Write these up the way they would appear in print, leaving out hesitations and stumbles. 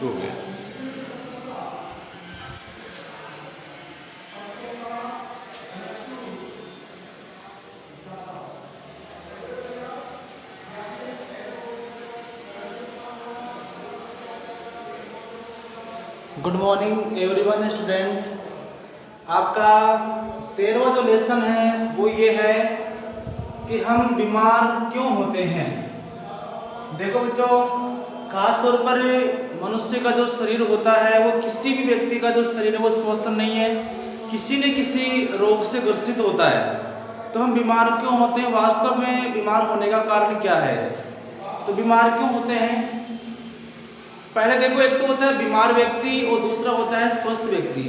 शुरू हो गया। Good morning everyone student. आपका 13वां जो लेसन है वो ये है कि हम बीमार क्यों होते हैं। देखो बच्चों, खास तौर पर मनुष्य का जो शरीर होता है वो किसी भी व्यक्ति का जो शरीर है वो स्वस्थ नहीं है, किसी न किसी रोग से ग्रसित होता है। तो हम बीमार क्यों होते हैं, वास्तव में बीमार होने का कारण क्या है, तो बीमार क्यों होते हैं। पहले देखो, एक तो होता है बीमार व्यक्ति और दूसरा होता है स्वस्थ व्यक्ति।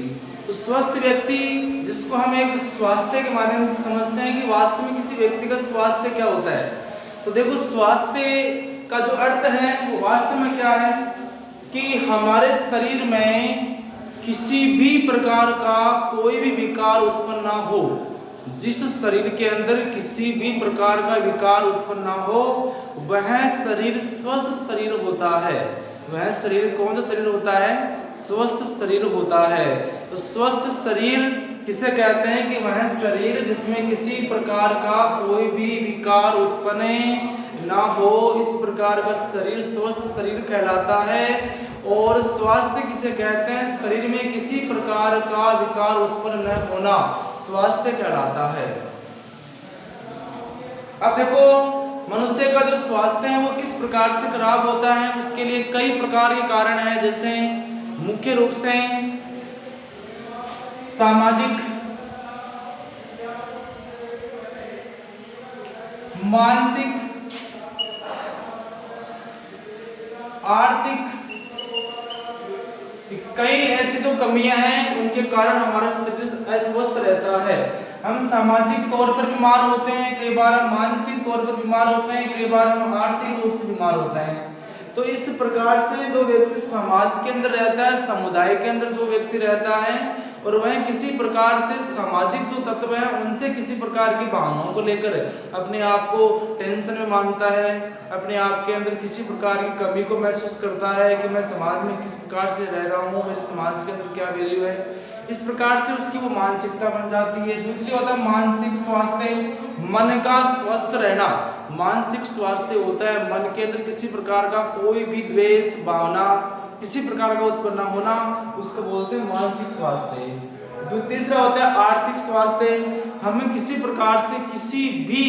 तो स्वस्थ व्यक्ति जिसको हम एक स्वास्थ्य के माध्यम से समझते हैं कि वास्तव में किसी व्यक्ति का स्वास्थ्य क्या होता है। तो देखो, स्वास्थ्य का जो अर्थ है वो वास्तव में क्या है कि हमारे शरीर में किसी भी प्रकार का कोई भी विकार उत्पन्न ना हो। जिस शरीर के अंदर किसी भी प्रकार का विकार उत्पन्न ना हो वह शरीर स्वस्थ शरीर होता है। वह शरीर कौन सा शरीर होता है, स्वस्थ शरीर होता है। तो स्वस्थ शरीर किसे कहते हैं कि वह शरीर जिसमें किसी प्रकार का कोई भी विकार उत्पन्न ना हो, इस प्रकार का शरीर स्वस्थ शरीर कहलाता है। और स्वास्थ्य किसे कहते हैं, शरीर में किसी प्रकार का विकार उत्पन्न न होना स्वास्थ्य कहलाता है। अब देखो, मनुष्य का जो स्वास्थ्य है वो किस प्रकार से खराब होता है, उसके लिए कई प्रकार के कारण हैं। जैसे मुख्य रूप से सामाजिक, मानसिक, आर्थिक, कई ऐसी जो कमियां हैं उनके कारण हमारा शरीर अस्वस्थ रहता है। हम सामाजिक तौर पर बीमार होते हैं, कई बार हम मानसिक तौर पर बीमार होते हैं, कई बार हम आर्थिक रूप से बीमार होते हैं। तो इस प्रकार से जो व्यक्ति समाज के अंदर रहता है, समुदाय के अंदर जो व्यक्ति रहता है और वह किसी प्रकार से सामाजिक जो तत्व है उनसे किसी प्रकार की भावनाओं को लेकर अपने आप को टेंशन में मानता है, अपने आप के अंदर किसी प्रकार की कमी को महसूस करता है कि मैं समाज में किस प्रकार से रह रहा हूँ, मेरे समाज के अंदर क्या वैल्यू है, इस प्रकार से उसकी वो मानसिकता बन जाती है। दूसरी होता है मानसिक स्वास्थ्य, मन का स्वस्थ रहना। मानसिक स्वास्थ्य होता है मन के अंदर किसी प्रकार का कोई भी द्वेष भावना किसी प्रकार का उत्पन्न होना, उसको बोलते हैं मानसिक स्वास्थ्य। तीसरा होता है आर्थिक स्वास्थ्य। हमें किसी प्रकार से किसी भी,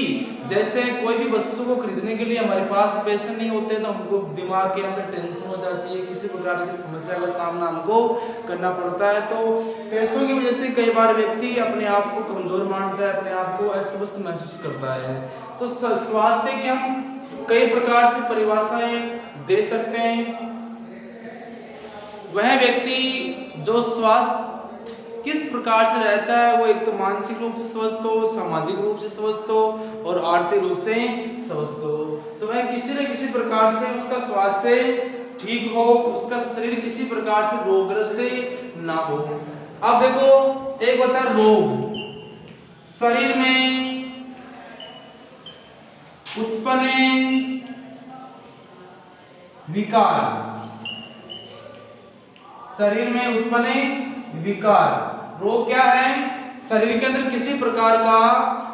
जैसे कोई भी वस्तु को खरीदने के लिए हमारे पास पैसे नहीं होते तो हमको दिमाग के अंदर टेंशन हो जाती है, किसी प्रकार की समस्या का सामना हमको करना पड़ता है। तो पैसों की वजह से कई बार व्यक्ति अपने आप को कमजोर मानता है, अपने आप को अस्वस्थ महसूस करता है। तो स्वास्थ्य की हम कई प्रकार से परिभाषाएं दे सकते हैं। वह व्यक्ति जो स्वास्थ्य किस प्रकार से रहता है वो एक तो मानसिक रूप से स्वस्थ हो, सामाजिक रूप से स्वस्थ हो और आर्थिक रूप से स्वस्थ हो। तो वह किसी न किसी प्रकार से उसका स्वास्थ्य ठीक हो, उसका शरीर किसी प्रकार से रोगग्रस्त ना हो। अब देखो, एक होता है रोग, शरीर में उत्पन्न विकार, शरीर में उत्पन्न विकार। रोग क्या है, शरीर के अंदर किसी प्रकार का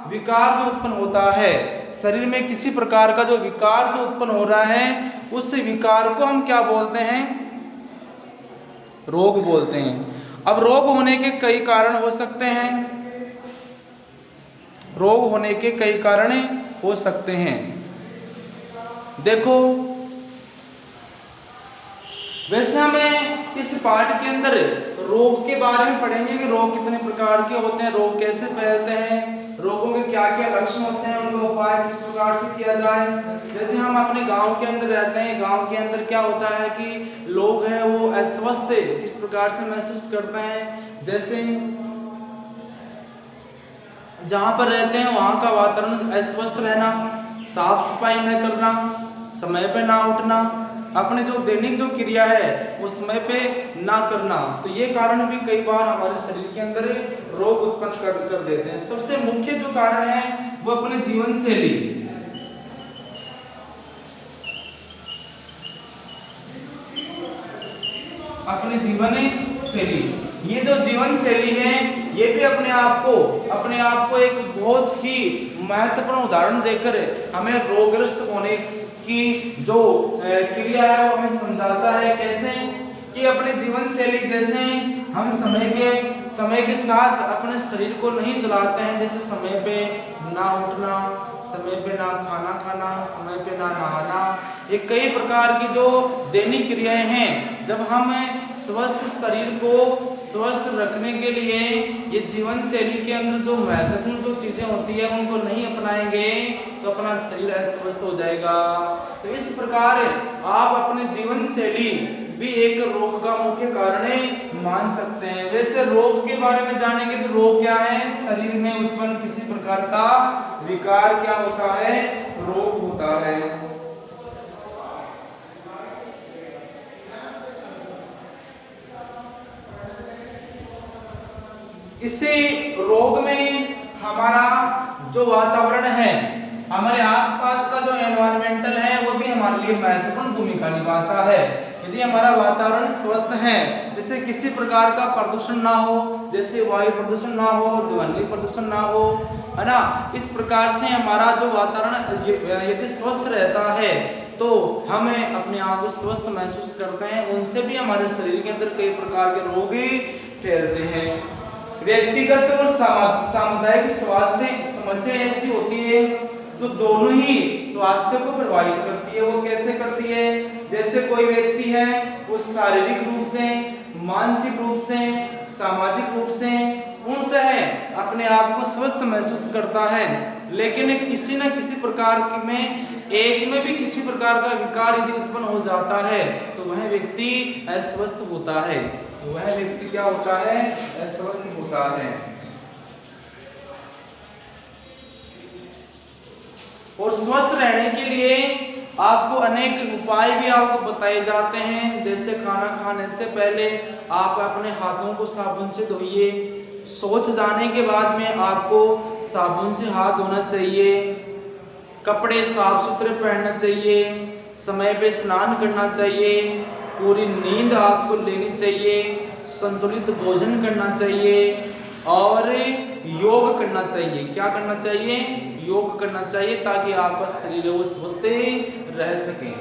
विकार जो उत्पन्न होता है, शरीर में किसी प्रकार का जो विकार जो उत्पन्न हो रहा है उस विकार को हम क्या बोलते हैं, रोग बोलते हैं। अब रोग होने के कई कारण हो सकते हैं, रोग होने के कई कारण हो सकते हैं। देखो, वैसे हमें इस पाठ के अंदर रोग के बारे में पढ़ेंगे कि रोग कितने प्रकार के होते हैं, रोग कैसे फैलते हैं, रोगों के क्या क्या लक्षण होते हैं, उनका उपाय किस प्रकार से किया जाए। जैसे हम अपने गांव के अंदर रहते हैं, गांव के अंदर क्या होता है कि लोग हैं वो अस्वस्थ किस प्रकार से महसूस करते हैं। जैसे जहाँ पर रहते हैं वहाँ का वातावरण अस्वस्थ रहना, साफ सफाई न करना, समय पे ना उठना, अपने जो दैनिक जो क्रिया है वो समय पे ना करना, तो ये कारण भी कई बार हमारे शरीर के अंदर रोग उत्पन्न कर देते हैं। सबसे मुख्य जो कारण है वो अपने जीवन शैली। अपनी जीवन शैली। ये जो जीवन शैली है ये भी अपने आप को एक बहुत ही महत्वपूर्ण उदाहरण देकर हमें रोगग्रस्त होने की जो क्रिया है वो हमें समझाता है। कैसे कि अपने जीवन शैली जैसे हम समय के साथ अपने शरीर को नहीं चलाते हैं, जैसे समय पे ना उठना, समय पे ना खाना खाना, समय पे ना नहाना, ये कई प्रकार की जो दैनिक क्रियाएं हैं, जब हम स्वस्थ शरीर को स्वस्थ रखने के लिए ये जीवन शैली के अंदर जो महत्वपूर्ण जो चीजें होती है उनको नहीं अपनाएंगे तो अपना शरीर अस्वस्थ हो जाएगा। तो इस प्रकार आप अपने जीवन शैली भी एक रोग का मुख्य कारण मान सकते हैं। वैसे रोग के बारे में जानेंगे तो रोग क्या है? शरीर में उत्पन्न किसी प्रकार का विकार क्या होता है? रोग होता है। इसी रोग में हमारा जो वातावरण है, हमारे आसपास का जो एनवायरमेंटल है वो भी हमारे लिए महत्वपूर्ण भूमिका निभाता है। यदि हमारा वातावरण स्वस्थ है, जैसे किसी प्रकार का प्रदूषण ना हो, जैसे वायु प्रदूषण ना हो, ध्वनि प्रदूषण ना हो, है ना, इस प्रकार से हमारा जो वातावरण यदि स्वस्थ रहता है तो हमें अपने आप को स्वस्थ महसूस करते हैं। उनसे भी हमारे शरीर के अंदर कई प्रकार के रोग फैलते हैं। व्यक्तिगत और सामुदायिक स्वास्थ्य समस्या ऐसी होती है तो दोनों ही स्वास्थ्य को प्रभावित करती है। वो कैसे करती है? जैसे कोई व्यक्ति है वो शारीरिक रूप से, मानसिक रूप से, सामाजिक रूप से पूर्णतः अपने आप को स्वस्थ महसूस करता है, लेकिन किसी न किसी प्रकार एक में भी किसी प्रकार का विकार यदि उत्पन्न हो जाता है तो वह व्यक्ति अस्वस्थ होता है। तो वह व्यक्ति क्या होता है? अस्वस्थ होता है। और स्वस्थ रहने के लिए आपको अनेक उपाय भी आपको बताए जाते हैं। जैसे खाना खाने से पहले आप अपने हाथों को साबुन से धोइए, शौच जाने के बाद में आपको साबुन से हाथ धोना चाहिए, कपड़े साफ सुथरे पहनना चाहिए, समय पे स्नान करना चाहिए, पूरी नींद आपको लेनी चाहिए, संतुलित भोजन करना चाहिए और योग करना चाहिए। क्या करना चाहिए? योग करना चाहिए ताकि आपका शरीर वो स्वस्थ रह सके।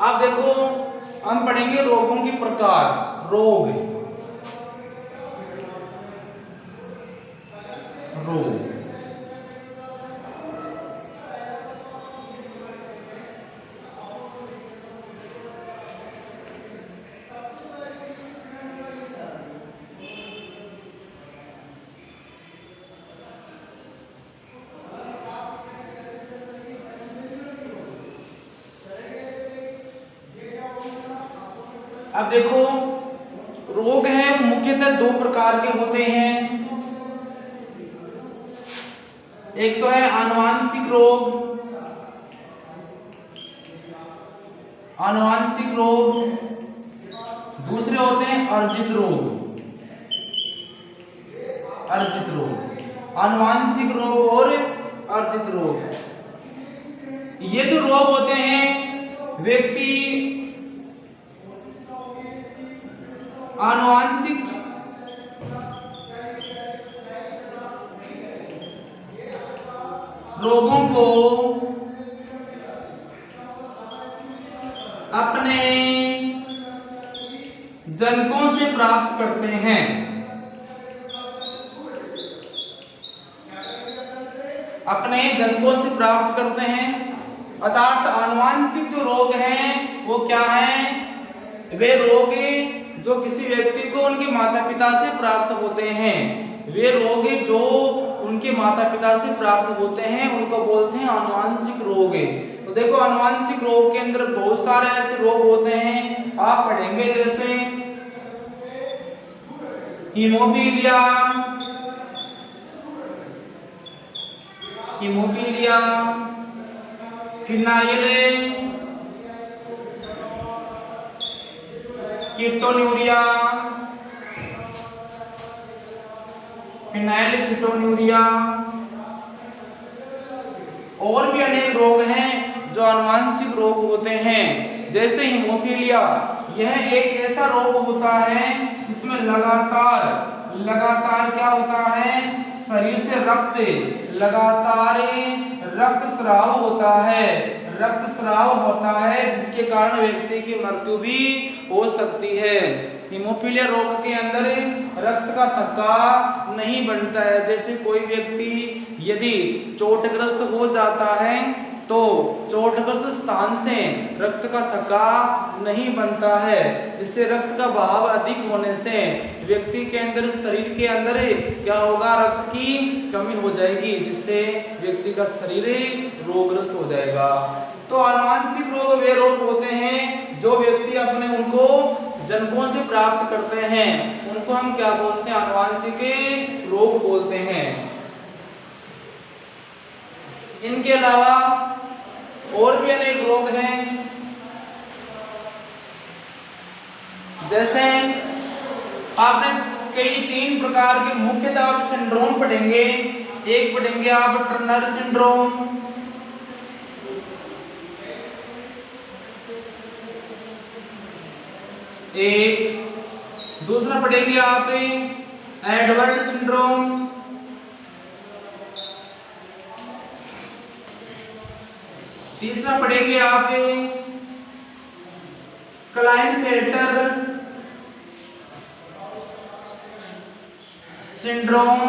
अब देखो हम पढ़ेंगे रोगों के प्रकार। रोग अब देखो रोग है मुख्यतः दो प्रकार के होते हैं। एक तो है आनुवांशिक रोग, दूसरे होते हैं अर्जित रोग। आनुवांशिक रोग और अर्जित रोग, ये जो रोग होते हैं व्यक्ति आनुवांशिक रोगों को अपने जनकों से प्राप्त करते हैं। अर्थात आनुवांशिक जो रोग हैं वो क्या हैं? वे रोग जो किसी व्यक्ति को उनके माता पिता से प्राप्त होते हैं। वे रोग जो उनके माता पिता से प्राप्त होते हैं उनको बोलते हैं आनुवांशिक रोग। तो देखो आनुवांशिक रोग के अंदर बहुत सारे ऐसे रोग होते हैं, आप पढ़ेंगे जैसे हीमोफीलिया, फिनाइल कीटोन्यूरिया, फिनाइलकीटोन्यूरिया, और भी अनेक रोग हैं जो आनुवांशिक रोग होते हैं, जैसे हीमोफीलिया। यह एक ऐसा रोग होता है इसमें लगातार क्या होता है, शरीर से लगातार रक्त स्राव होता है, जिसके कारण व्यक्ति की मृत्यु भी हो सकती है। हीमोफीलिया रोग के अंदर रक्त का थक्का नहीं बनता है। जैसे कोई व्यक्ति यदि चोटग्रस्त हो जाता है तो चोटग्रस्त स्थान से रक्त का थक्का नहीं बनता है। इससे रक्त का बहाव अधिक होने से व्यक्ति के अंदर, शरीर के अंदर क्या होगा, रक्त की कमी हो जाएगी, जिससे व्यक्ति का शरीर रोगग्रस्त हो जाएगा। तो आनुवांशिक रोग वे रोग होते हैं जो व्यक्ति अपने उनको जन्मों से प्राप्त करते हैं, उनको हम क्या बोलते हैं, आनुवांशिक रोग बोलते हैं। इनके अलावा और भी अनेक रोग हैं, जैसे आपने कई 3 प्रकार के मुख्यतः आप सिंड्रोम पढ़ेंगे। एक पढ़ेंगे आप टर्नर सिंड्रोम, एक दूसरा पढ़ेंगे आप एडवर्ड सिंड्रोम, तीसरा पढ़ेंगे आप क्लाइनफेल्टर सिंड्रोम।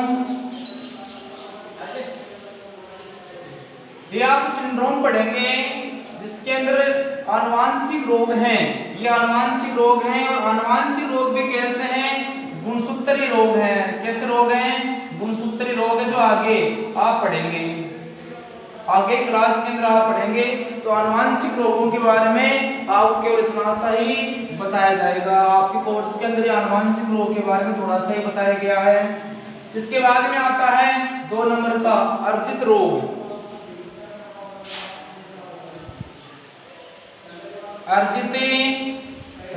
ये आप सिंड्रोम पढ़ेंगे जिसके अंदर आनुवांशिक रोग हैं। ये आनुवांशिक रोग हैं, और आनुवांशिक रोग भी कैसे हैं, गुणसूत्री रोग हैं। कैसे रोग हैं, गुणसूत्री रोग है, जो आगे आप पढ़ेंगे, आगे क्लास के अंदर आप पढ़ेंगे। तो आनुवांशिक रोगों के बारे में आपको केवल इतना सा ही बताया जाएगा। आपके कोर्स के अंदर आनुवांशिक रोग के बारे में थोड़ा सा ही बताया गया है। इसके बाद में आता है 2 नंबर का अर्जित रोग। अर्जित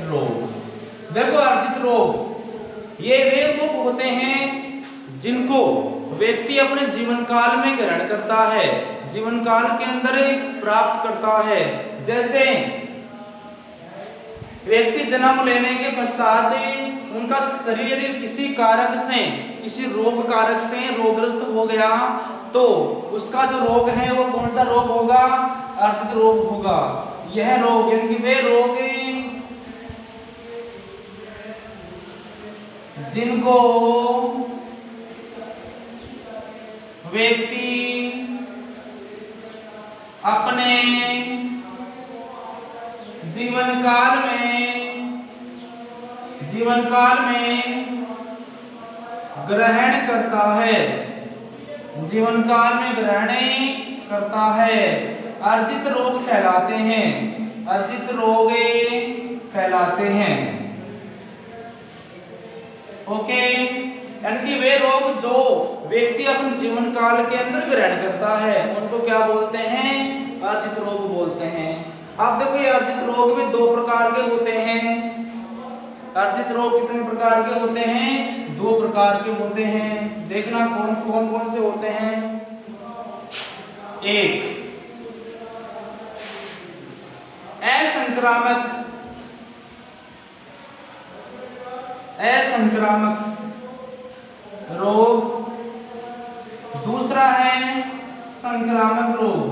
रोग, देखो अर्जित रोग ये वे रोग होते हैं जिनको व्यक्ति अपने जीवन काल में ग्रहण करता है, जीवन काल के अंदर प्राप्त करता है। जैसे व्यक्ति जन्म लेने के पश्चात उनका शरीर यदि किसी कारक से, किसी रोग कारक से रोगग्रस्त हो गया, तो उसका जो रोग है वो कौन सा रोग होगा, अर्जित रोग होगा। यह रोग यानी वे रोग जिनको व्यक्ति अपने जीवन काल में ग्रहण करता है, जीवन काल में ग्रहण करता है, अर्जित रोग कहलाते हैं, अर्जित रोग कहलाते हैं। ओके, यानी कि वे रोग जो व्यक्ति अपने जीवन काल के अंदर ग्रहण करता है उनको क्या बोलते हैं, अर्जित रोग बोलते हैं। अब देखो ये अर्जित रोग में 2 प्रकार के होते हैं। अर्जित रोग कितने प्रकार के होते हैं, 2 प्रकार के होते हैं। देखना कौन से होते हैं। एक असंक्रामक रोग, दूसरा है संक्रामक रोग।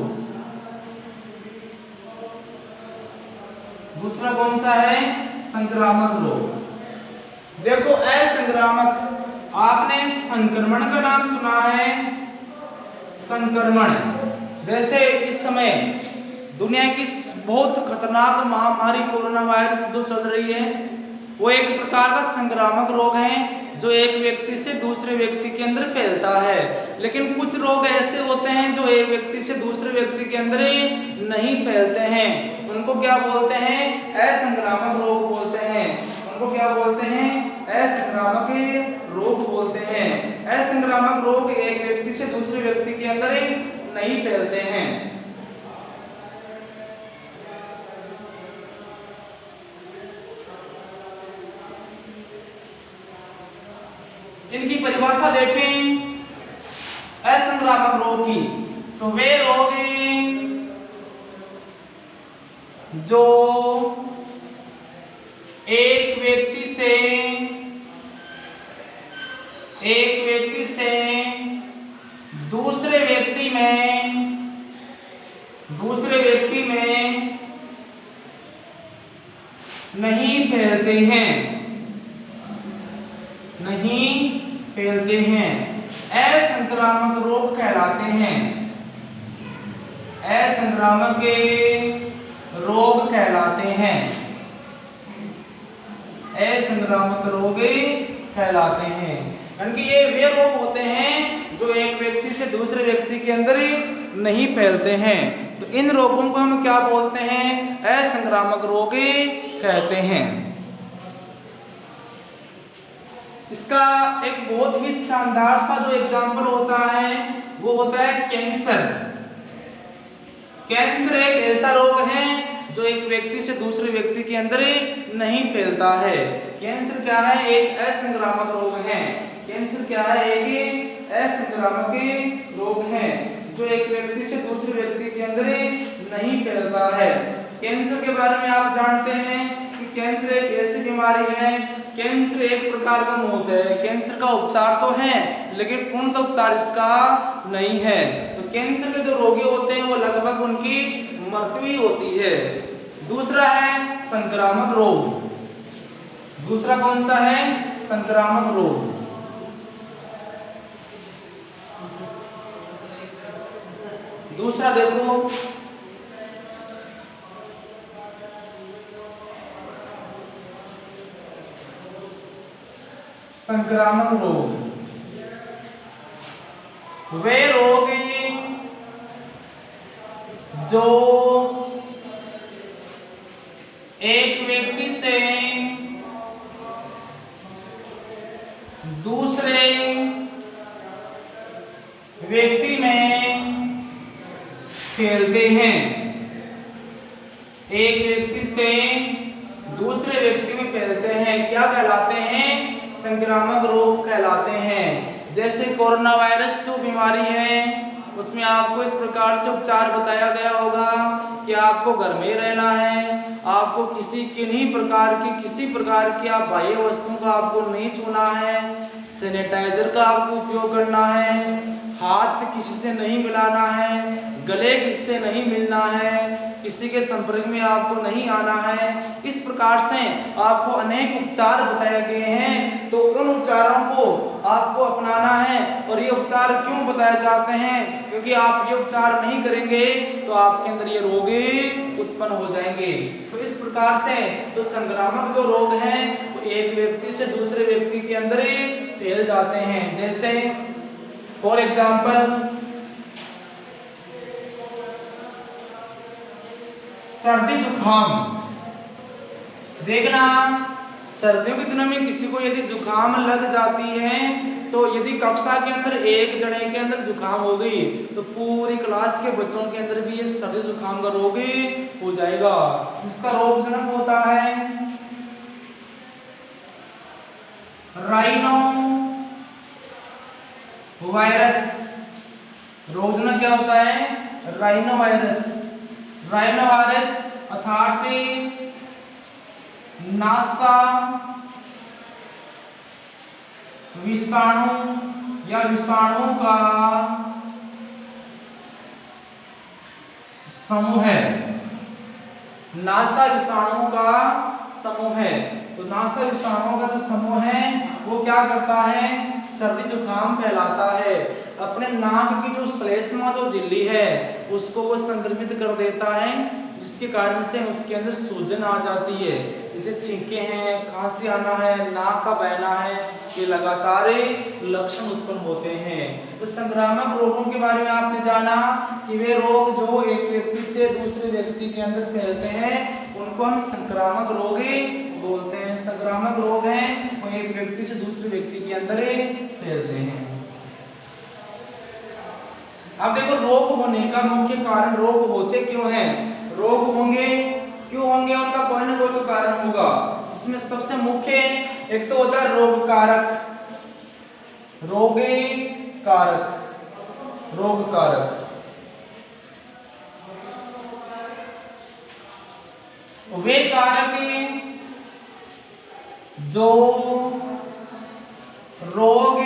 दूसरा कौन सा है, संक्रामक रोग। देखो असंक्रामक, आपने संक्रमण का नाम सुना है, संक्रमण। जैसे इस समय दुनिया की बहुत खतरनाक महामारी कोरोना वायरस जो चल रही है, वो एक प्रकार का संक्रामक रोग है जो एक व्यक्ति से दूसरे व्यक्ति के अंदर फैलता है। लेकिन कुछ रोग ऐसे होते हैं जो एक व्यक्ति से दूसरे व्यक्ति के अंदर नहीं फैलते हैं, उनको क्या बोलते हैं, असंक्रामक रोग बोलते हैं। उनको क्या बोलते हैं, असंक्रामक रोग बोलते हैं। असंक्रामक रोग एक व्यक्ति से दूसरे व्यक्ति के अंदर नहीं फैलते हैं। इनकी परिभाषा देखें असंक्रामक रोग की, तो वे रोग जो एक व्यक्ति से दूसरे व्यक्ति में नहीं फैलते हैं, असंक्रामक रोग कहलाते हैं। असंक्रामक रोग कहलाते हैं। असंक्रामक रोग कहलाते हैं, यानी कि ये वे रोग होते हैं जो एक व्यक्ति से दूसरे व्यक्ति के अंदर नहीं फैलते हैं। तो इन रोगों को हम क्या बोलते हैं? असंक्रामक रोग कहते हैं। इसका एक बहुत ही शानदार सा जो एग्जाम्पल होता है वो होता है कैंसर। कैंसर एक ऐसा रोग है जो एक व्यक्ति से दूसरे व्यक्ति के अंदर नहीं फैलता है। कैंसर क्या है? एक असंक्रामक रोग है। कैंसर क्या है? एक असंक्रामक रोग है जो एक व्यक्ति से दूसरे व्यक्ति के अंदर नहीं फैलता है। कैंसर के बारे में आप जानते हैं कि कैंसर एक ऐसी बीमारी है, कैंसर एक प्रकार का मौत है। कैंसर का उपचार तो है लेकिन पूर्णतः उपचार इसका नहीं है। तो कैंसर के जो रोगी होते हैं वो लगभग उनकी मृत्यु ही होती है। दूसरा है संक्रामक रोग। दूसरा कौन सा है? संक्रामक रोग। दूसरा देखो संक्रामक रोग। वे रोग जो एक व्यक्ति से दूसरे व्यक्ति में फैलते हैं। एक व्यक्ति से दूसरे व्यक्ति में फैलते हैं, क्या कहलाते हैं? संक्रामक रोग कहलाते हैं। जैसे कोरोना वायरस जो बीमारी है उसमें आपको इस प्रकार से उपचार बताया गया होगा कि आपको घर में रहना है, आपको किन्हीं प्रकार की आप बाह्य वस्तुओं का आपको नहीं छूना है, सैनिटाइजर का आपको उपयोग करना है, हाथ किसी से नहीं मिलाना है, गले किसी से नहीं मिलना है, किसी के संपर्क में आपको नहीं आना है। इस प्रकार से आपको अनेक उपचार बताए गए हैं। तो उन उपचारों को आपको अपनाना है। और ये उपचार क्यों बताए जाते हैं? क्योंकि आप ये उपचार नहीं करेंगे तो आपके अंदर ये रोग उत्पन्न हो जाएंगे। तो इस प्रकार से तो संक्रामक जो रोग हैं वो एक व्यक्ति से दूसरे व्यक्ति के अंदर फैल जाते हैं। जैसे फॉर एग्जाम्पल सर्दी जुकाम। देखना सर्दियों के दिनों में किसी को यदि जुकाम लग जाती है तो यदि कक्षा के अंदर एक जने के अंदर जुकाम हो गई तो पूरी क्लास के बच्चों के अंदर भी ये सर्दी जुकाम का रोग हो जाएगा। इसका रोगजनक होता है राइनो वायरस। रोगजनक क्या होता है? Rhino virus. राइनो वायरस अर्थात नासा विषाणु या विषाणु का समूह है। नासा विषाणु का समूह है। तो नासा विषाणुओं का जो समूह है वो क्या करता है? सर्दी जुकाम फैलाता है। अपने नाक की जो श्लेष्मा जो झिल्ली है उसको वो संक्रमित कर देता है, जिसके कारण से उसके अंदर सूजन आ जाती है। जैसे छींके हैं, खांसी आना है, नाक का बहना है, ये लगातार लक्षण उत्पन्न होते हैं। तो संक्रामक रोगों के बारे में आपने जाना कि वे रोग जो एक व्यक्ति से दूसरे व्यक्ति के अंदर फैलते हैं उनको हम संक्रामक रोग बोलते हैं। संक्रामक रोग हैं वो एक व्यक्ति से दूसरे व्यक्ति के अंदर फैलते हैं। अब देखो रोग होने का मुख्य कारण, रोग होते क्यों हैं? रोग होंगे क्यों होंगे? उनका कोई ना कोई तो कारण होगा। इसमें सबसे मुख्य एक तो होता है रोग कारक। रोगे कारक, रोग कारक। वे कारक जो रोग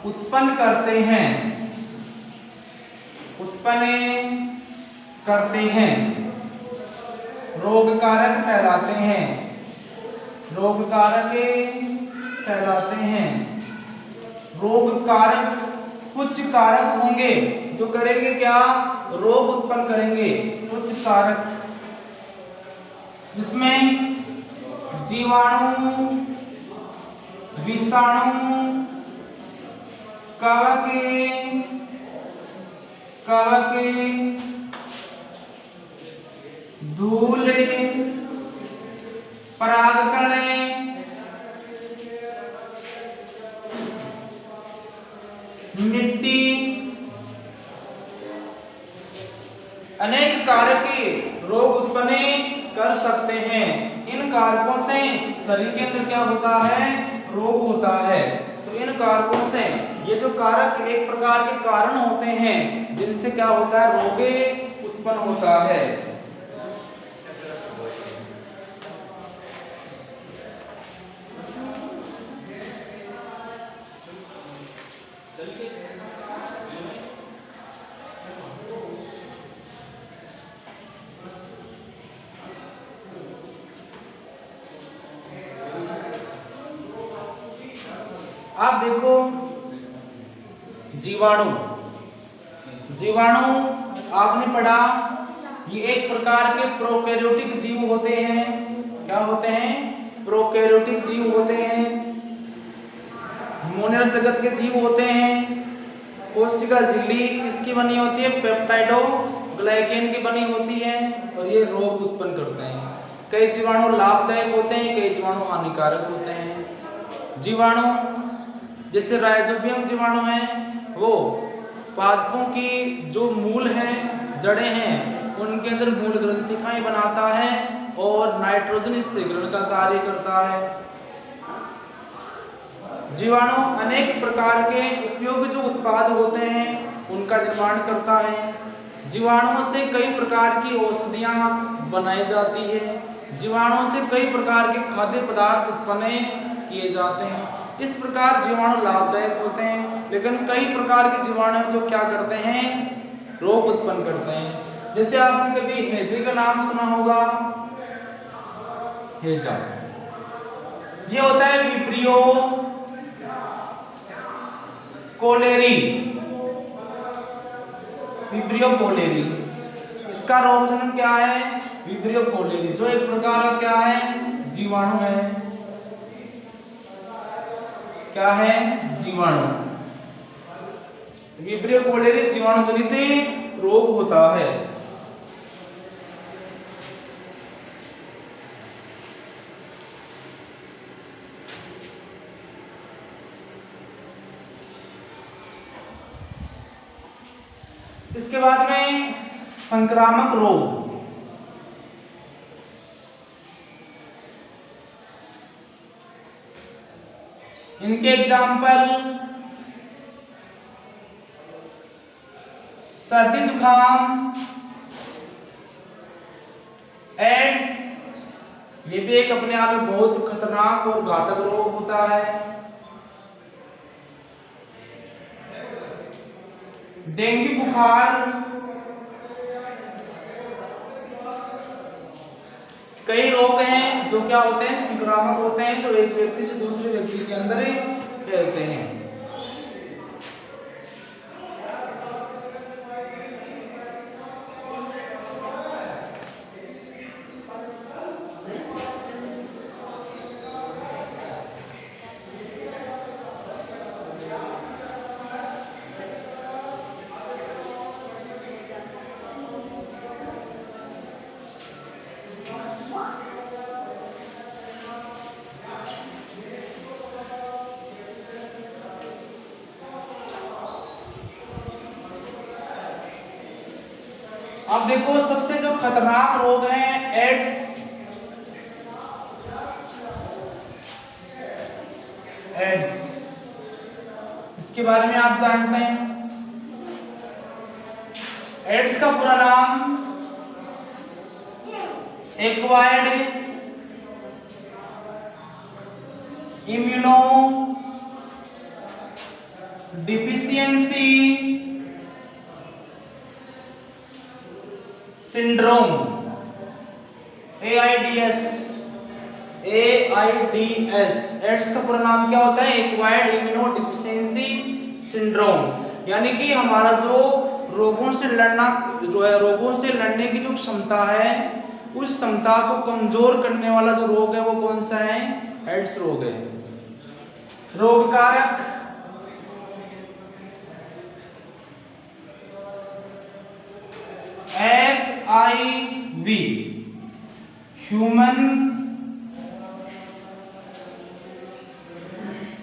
उत्पन्न करते हैं, रोग कारक कहलाते हैं, रोग कारक कहलाते हैं। रोग कारक कुछ कारक होंगे जो करेंगे क्या, रोग उत्पन्न करेंगे। कुछ कारक जिसमें जीवाणु, विषाणु, कवक, धूल, परागकण, मिट्टी, अनेक कारक रोग उत्पन्न कर सकते हैं। इन कारकों से शरीर के अंदर क्या होता है, रोग होता है। तो इन कारकों से, ये जो कारक एक प्रकार के कारण होते हैं जिनसे क्या होता है, रोग उत्पन्न होता है। आप देखो जीवाणु, आपने पढ़ा, ये एक प्रकार के प्रोकैरियोटिक जीव होते हैं। क्या होते हैं, प्रोकैरियोटिक जीव होते हैं, मोनियर जगत के जीव होते हैं। कोशिका झिल्ली किसकी बनी होती है, पेप्टाइडोग्लाइकेन की बनी होती है, और ये रोग उत्पन्न करते हैं। कई जीवाणु लाभदायक होते हैं, कई जीवाणु हानिकारक होते हैं। जीवाणु जैसे राइजोबियम जीवाणु है, वो पादपों की जो मूल हैं, जड़ें हैं, उनके अंदर मूल ग्रंथिकाएं बनाता है और नाइट्रोजन स्थिरीकरण का कार्य करता है। जीवाणु अनेक प्रकार के उपयोगी जो उत्पाद होते हैं उनका निर्माण करता है। जीवाणुओं से कई प्रकार की औषधियां बनाई जाती है। जीवाणुओं से कई प्रकार के खाद्य पदार्थ उत्पन्न किए जाते हैं। इस प्रकार जीवाणु लाभदायक होते हैं, लेकिन कई प्रकार के जीवाणु जो क्या करते हैं, रोग उत्पन्न करते हैं। जैसे आपने कभी हैजे का नाम सुना होगा, हैजा, ये होता है विब्रियो कोलेरी। इसका रोगजनक क्या है, विब्रियो कोलेरी, जो एक प्रकार का क्या है, जीवाणु है। क्या है, जीवाणु। विब्रियो कोलेरी जीवाणु जनित रोग होता है। इसके बाद में संक्रामक रोग। इनके एग्जाम्पल सर्दी जुकाम, एड्स, ये भी एक अपने आप में बहुत खतरनाक और घातक रोग होता है। डेंगू बुखार, कई रोग हैं जो क्या होते हैं, संक्रामक होते हैं, जो एक व्यक्ति से दूसरे व्यक्ति के अंदर ही फैलते हैं। अब देखो सबसे जो खतरनाक रोग है एड्स। इसके बारे में आप जानते हैं। एड्स का पूरा नाम acquired immunodeficiency syndrome, AIDS। AIDS का पूरा नाम क्या होता है? Acquired immunodeficiency syndrome. यानी कि हमारा जो रोगों से लड़ने की जो क्षमता है, उस क्षमता को कमजोर करने वाला जो रोग है वो कौन सा है? एड्स रोग है। रोग कारक HIV, human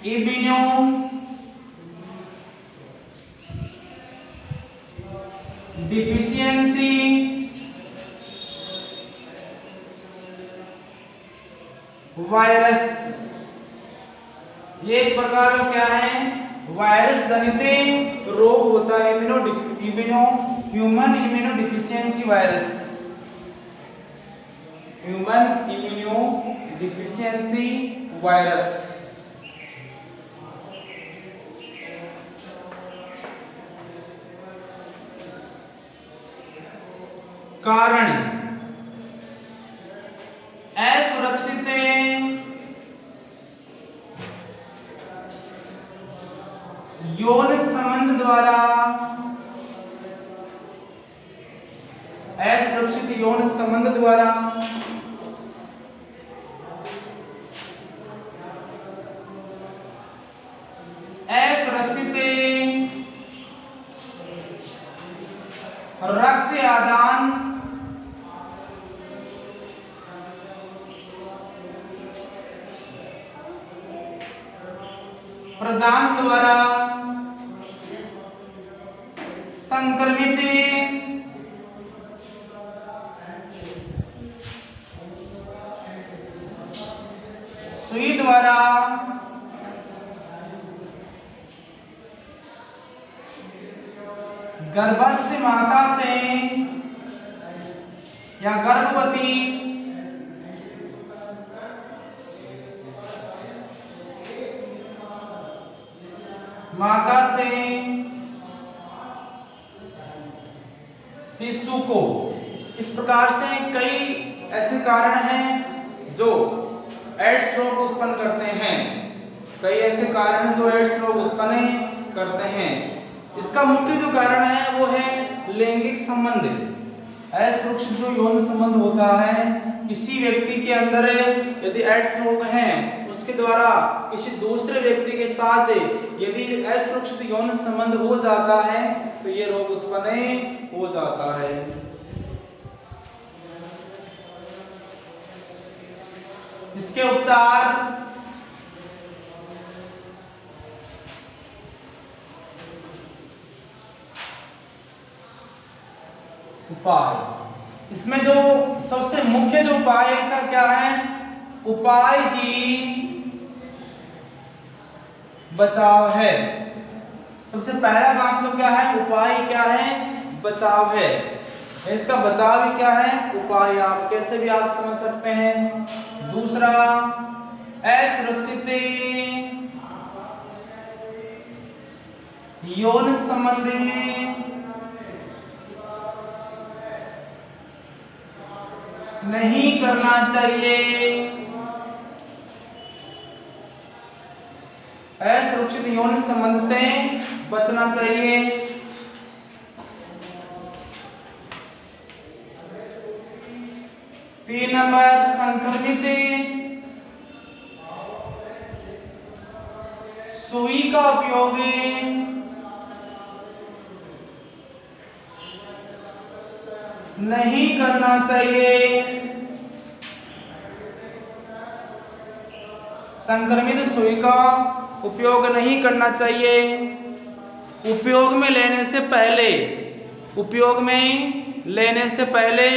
immuno deficiency virus. ये एक प्रकार का क्या है? वायरस जनित रोग होता है, human immuno deficiency virus, human immuno deficiency virus. कारण असुरक्षित यौन संबंध द्वारा, असुरक्षित यौन संबंध द्वारा असुरक्षित रक्त आदान प्रदान द्वारा संक्रमित सुई द्वारा गर्भस्थ माता से या गर्भवती माता से शिशु को। इस प्रकार से कई ऐसे कारण हैं जो एड्स रोग उत्पन्न करते हैं, कई ऐसे कारण जो एड्स रोग उत्पन्न करते हैं। इसका मुख्य जो कारण है वो है लैंगिक संबंध। असुरक्षित जो यौन संबंध होता है, किसी व्यक्ति के अंदर यदि एड्स रोग है, उसके द्वारा किसी दूसरे व्यक्ति के साथ यदि असुरक्षित यौन संबंध हो जाता है तो ये रोग उत्पन्न हो जाता है। इसके उपचार उपाय, इसमें जो सबसे मुख्य जो उपाय है इसका क्या है? उपाय ही बचाव है। सबसे पहला काम तो क्या है? उपाय क्या है? बचाव है। इसका बचाव ही क्या है? उपाय। आप कैसे भी आप समझ सकते हैं। दूसरा, असुरक्षित यौन संबंधी नहीं करना चाहिए। असुरक्षित यौन संबंध से बचना चाहिए। 3 नंबर, संक्रमित सुई का उपयोग नहीं करना चाहिए। संक्रमित सुई का उपयोग नहीं करना चाहिए। उपयोग में लेने से पहले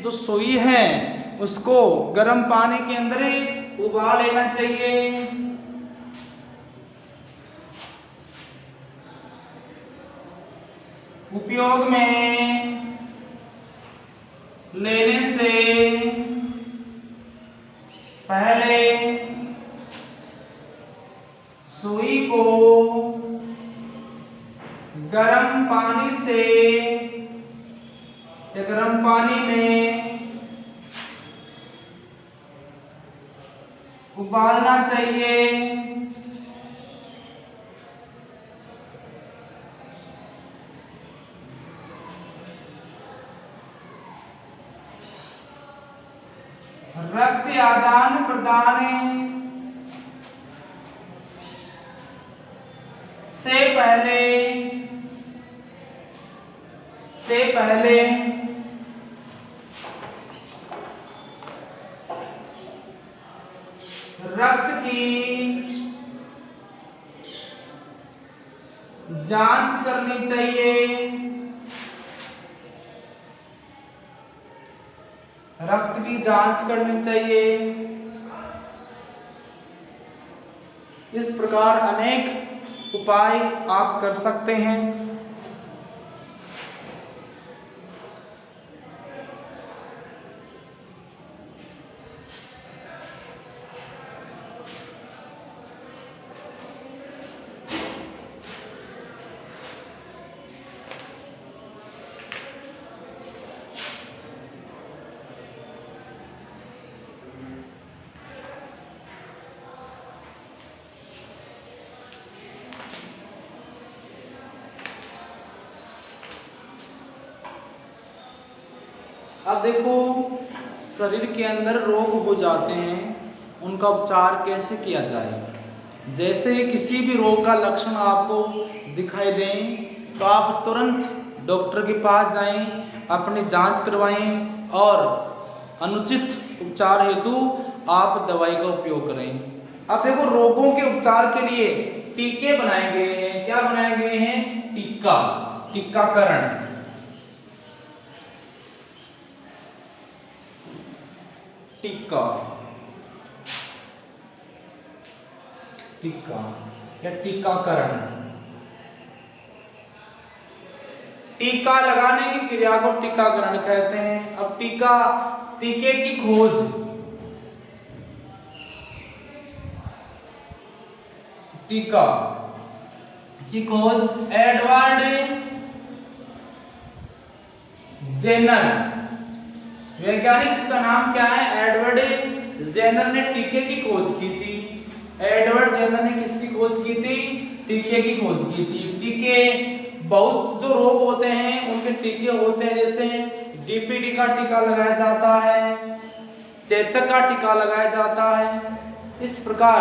जो सुई है उसको गर्म पानी के अंदर उबाल लेना चाहिए। उपयोग में लेने से पहले सुई को गर्म पानी से या गर्म पानी में उबालना चाहिए। रक्त आदान प्रदान से पहले रक्त की जांच करनी चाहिए। रक्त की जांच करनी चाहिए। इस प्रकार अनेक उपाय आप कर सकते हैं। अब देखो, शरीर के अंदर रोग हो जाते हैं, उनका उपचार कैसे किया जाए। जैसे किसी भी रोग का लक्षण आपको दिखाई दें तो आप तुरंत डॉक्टर के पास जाएं, अपनी जांच करवाएं और अनुचित उपचार हेतु आप दवाई का उपयोग करें। अब देखो, रोगों के उपचार के लिए टीके बनाए गए हैं। क्या बनाए गए हैं? टीकाकरण। टीका या टीकाकरण। टीका लगाने की क्रिया को टीकाकरण कहते हैं। अब टीके की खोज, टीका की खोज एडवर्ड जेनर, वैज्ञानिक, इसका नाम क्या है? एडवर्ड जेनर ने टीके की खोज की थी। एडवर्ड जेनर ने किसकी खोज की थी? टीके की खोज की थी। टीके, बहुत जो रोग होते हैं उनके टीके होते हैं। जैसे डीपीटी का टीका लगाया जाता है, चेचक का टीका लगाया जाता है। इस प्रकार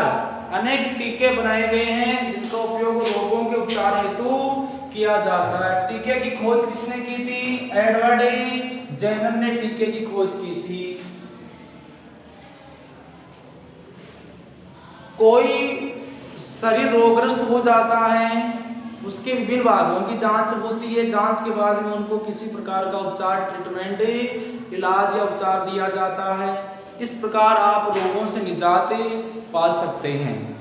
अनेक टीके बनाए गए हैं जिनका उपयोग रोगों के उपचार हेतु किया जाता है। टीके की खोज किसने की थी? एडवर्ड जेनर ने टीके की खोज की थी। कोई शरीर रोगग्रस्त हो जाता है, उसके विभिन्न भागों की जांच होती है। जांच के बाद में उनको किसी प्रकार का उपचार, ट्रीटमेंट, इलाज या उपचार दिया जाता है। इस प्रकार आप रोगों से निजात पा सकते हैं।